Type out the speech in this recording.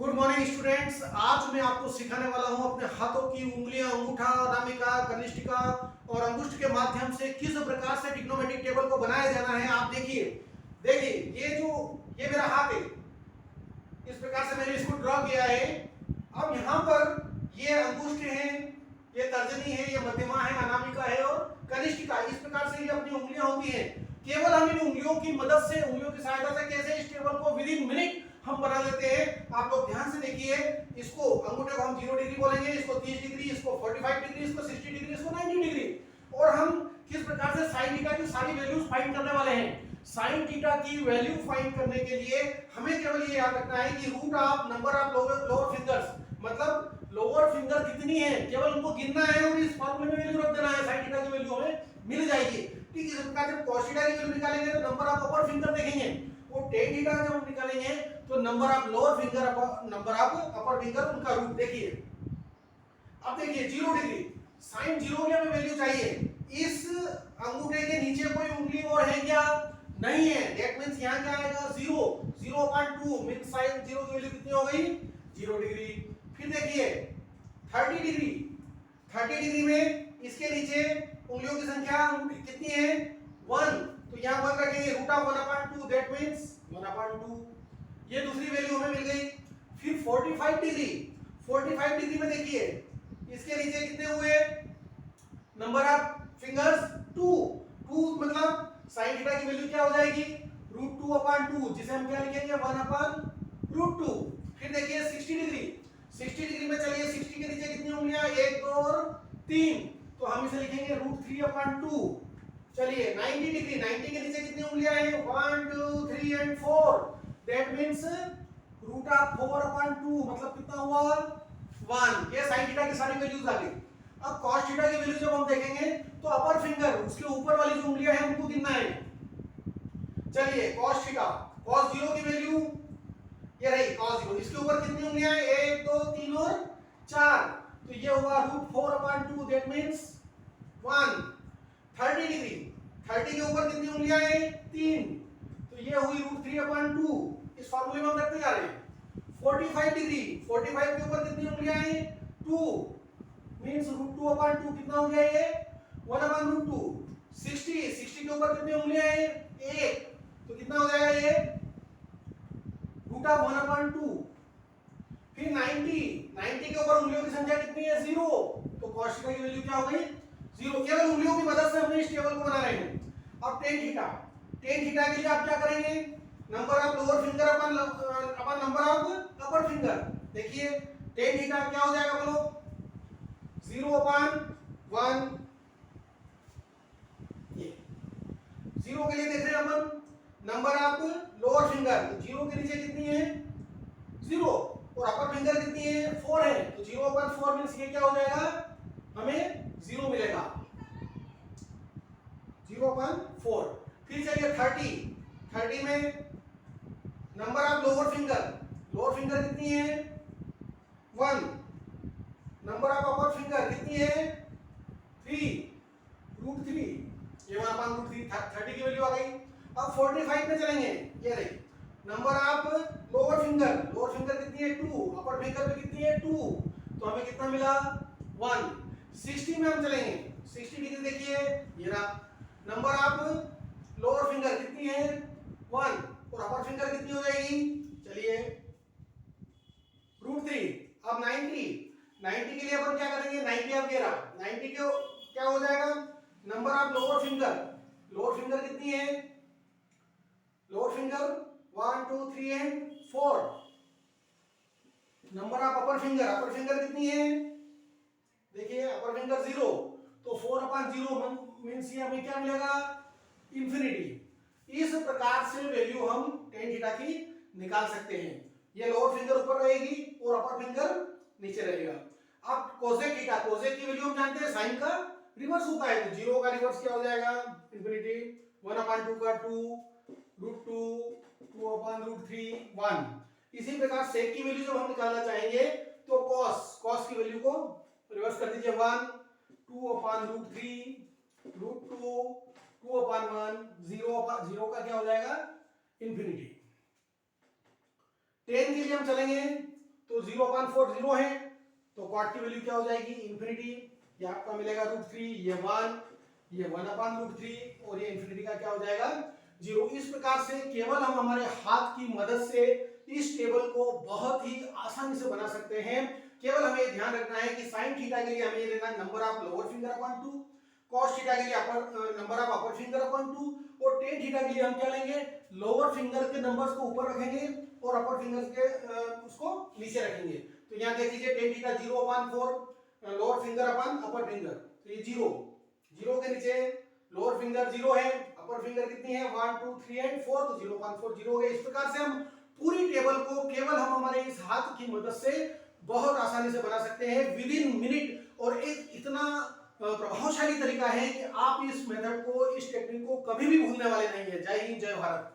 Good morning students. आज मैं आपको सिखाने वाला हूं अपने हाथों की उंगलियां, अंगूठा, अनामिका, कनिष्ठिका और अंगुष्ठ के माध्यम से किस प्रकार से ट्रिग्नोमेट्रिक टेबल को बनाया जाना है। आप देखिए देखिए ये मेरा हाथ है, इस प्रकार से मैंने इसको ड्रॉ किया है। अब यहाँ पर ये अंगुष्ठ है, ये तर्जनी है, ये मध्यमा है, अनामिका है और कनिष्ठिका। इस प्रकार से ये अपनी उंगलियां होती हैं। केवल हम इन उंगलियों की मदद से, उंगलियों की सहायता से कैसे इस टेबल को विद इन मिनट हम बना लेते हैं। आप लोग ध्यान से देखिए। इसको अंगूठे को हम 0 डिग्री बोलेंगे, इसको 30 डिग्री, इसको 45 डिग्री, इसको 60 डिग्री, इसको 90 डिग्री। और हम किस प्रकार से साइन थीटा की सारी वैल्यूज फाइंड करने वाले हैं। साइन थीटा की वैल्यू फाइंड करने के लिए हमें केवल ये याद रखना है कि root of number of lower fingers, मतलब लोअर फिंगर कितनी है, केवल उनको गिनना है और इस फॉर्मूले में वैल्यू रख देना है। साइन थीटा की वैल्यू हमें मिल जाएगी। ठीक है, इस प्रकार जब cos थीटा की वैल्यू निकालेंगे तो नंबर ऑफ अपर फिंगर देखेंगे, और tan थीटा जब हम निकालेंगे तो number of lower finger number of upper finger, उनका रूट देखिए। अब देखिए 0 डिग्री, साइन 0 की हमें वैल्यू चाहिए। इस अंगूठे के नीचे कोई उंगली और है क्या? नहीं है। दैट मींस यहां क्या आएगा? 0, 0.2 मींस साइन 0 की वैल्यू कितनी हो गई? 0 डिग्री। फिर देखिए 30 डिग्री, 30 डिग्री में इसके नीचे उंगलियों की संख्या कितनी है? 1, तो यहां 1 रखेंगे। Root of 1/2 that means 1/2। ये दूसरी वैल्यू हमें मिल गई। फिर 45 डिग्री, 45 डिग्री में देखिए इसके नीचे कितने हुए? नंबर ऑफ फिंगर्स 2, 2 मतलब साइन थीटा की वैल्यू क्या हो जाएगी? √2/2, जिसे हम क्या लिखेंगे? 1/√2। फिर देखिए 60 डिग्री, 60 डिग्री में चलिए 60 के नीचे कितनी उंगलियां? 1, 2 और 3, तो हम इसे लिखेंगे √3/2। चलिए 90 डिग्री, 90 के नीचे कितनी उंगलियां हैं? 1, 2, 3 एंड 4, दैट मींस √4/2, मतलब कितना हुआ? 1। ये साइन थीटा की सारी वैल्यूज आ गई। अब cos थीटा की वैल्यू जब हम देखेंगे तो अपर फिंगर, उसके ऊपर वाली जो उंगलियां हैं उनको गिनना है। चलिए cos थीटा, cos 0 की वैल्यू ये रही cos 0। इसके ऊपर कितनी उंगलियां हैं? 1, 2, 3 और 4, तो ये हुआ √4/2, दैट मींस 1। 30 डिग्री, 30 के ऊपर कितनी उंगलियां हैं? 3, तो ये हुई √3/2। इस फार्मूले में हम रखते जा रहे हैं। 45 डिग्री, 45 के ऊपर कितनी उंगलियां हैं? 2, मींस √2/2, कितना हो गया ये? 1/2। 60, 60 के ऊपर कितनी उंगलियां हैं? 1, तो कितना हो जाएगा ये? √1/2। फिर 90, 90 के ऊपर उंगलियों की संख्या कितनी है? 0, तो cos थीटा की वैल्यू क्या हो गई? 0। केवल उंगलियों की मदद से हमने इस टेबल को बना रहे हैं। अब tan थीटा, tan थीटा के लिए आप क्या करेंगे? Number of lower finger upon number of upper finger. देखिए tan थीटा क्या हो जाएगा बोलो? 0/1। ये 0 के लिए देख रहे हैं अपन नंबर ऑफ लोअर फिंगर, तो 0 के नीचे कितनी है? 0, और अपर फिंगर कितनी है? 4 है, तो 0/4 मींस ये क्या हो जाएगा? हमें 0 मिलेगा, 0/4। फिर चलिए 30, 30 में number of lower finger, lower finger कितनी है? 1, नंबर ऑफ अपर फिंगर कितनी है? 3, √3, ये 1/√3, 30 की वैल्यू आ गई। अब 45 में चलेंगे, ये रही number of lower finger, lower finger कितनी है? 2, अपर फिंगर में कितनी है? 2, तो हमें कितना मिला? 1। 60 में हम चलेंगे, 60 डिग्री देखिए ये रहा। नंबर ऑफ लोअर फिंगर कितनी है? 1, और अपर फिंगर कितनी हो जाएगी? चलिए √3। अब 90, 90 के लिए अपन क्या करेंगे? 90 अब ये रहा, 90 के क्या हो जाएगा? Number of lower finger, lower finger कितनी है? Lower finger 1, 2, 3 and 4। Number of upper finger, upper finger कितनी है? देखिए अपर फिंगर 0, तो 4/0 मींस ये हमें क्या मिलेगा? इंफिनिटी। इस प्रकार से वैल्यू हम tan थीटा की निकाल सकते हैं। ये लोअर फिंगर ऊपर रहेगी और अपर फिंगर नीचे रहेगा। अब कोसेक थीटा, कोसेक की वैल्यू हम जानते हैं साइन का रिवर्स होता है, तो 0 का रिवर्स क्या हो जाएगा? इंफिनिटी। 1/2 का 2, √2, 2/√3, 1। इसी प्रकार सेक की वैल्यू जब हम निकालना चाहेंगे तो cos की वैल्यू को रिवर्स कर दीजिए। 1, 2/√3, √2, 2/1, 0 का क्या हो जाएगा? इंफिनिटी। tan के लिए हम चलेंगे तो 0/4 0 है, तो कॉट की वैल्यू क्या हो जाएगी इन्फिनिटी, ये आपका मिलेगा √3, ये 1, ये 1/√3 और ये इन्फिनिटी का क्या हो जाएगा 0। इस प्रकार से केवल हम हमारे हाथ की मदद से इस टेबल को बहुत ही आसानी से बना सकते हैं। केवल हमें ध्यान रखना है कि साइन थीटा के लिए हमें ये लेना number of lower finger upon 2, cos theta के लिए number of upper finger upon 2 और टेन थीटा के लिए हम क्या लेंगे लोअर फिंगर के नंबर्स को ऊपर रखेंगे और अपर फिंगर के उसको नीचे रखेंगे। तो यहाँ देख लीजिए tan theta 0/4 lower finger upon upper finger, तो ये 0 के नीचे लोअर फिंगर 0 है, अपर फिंगर कितनी है 1 2 3 एंड 4, तो 0/4 0 हो गया। इस प्रकार से हम पूरी टेबल को केवल हम हमारे इस हाथ की मदद से बहुत आसानी से बना सकते हैं विद इन मिनट। और एक इतना प्रभावशाली तरीका है कि आप इस मेथड को, इस टेक्निक को कभी भी भूलने वाले नहीं है। जय हिंद, जय भारत।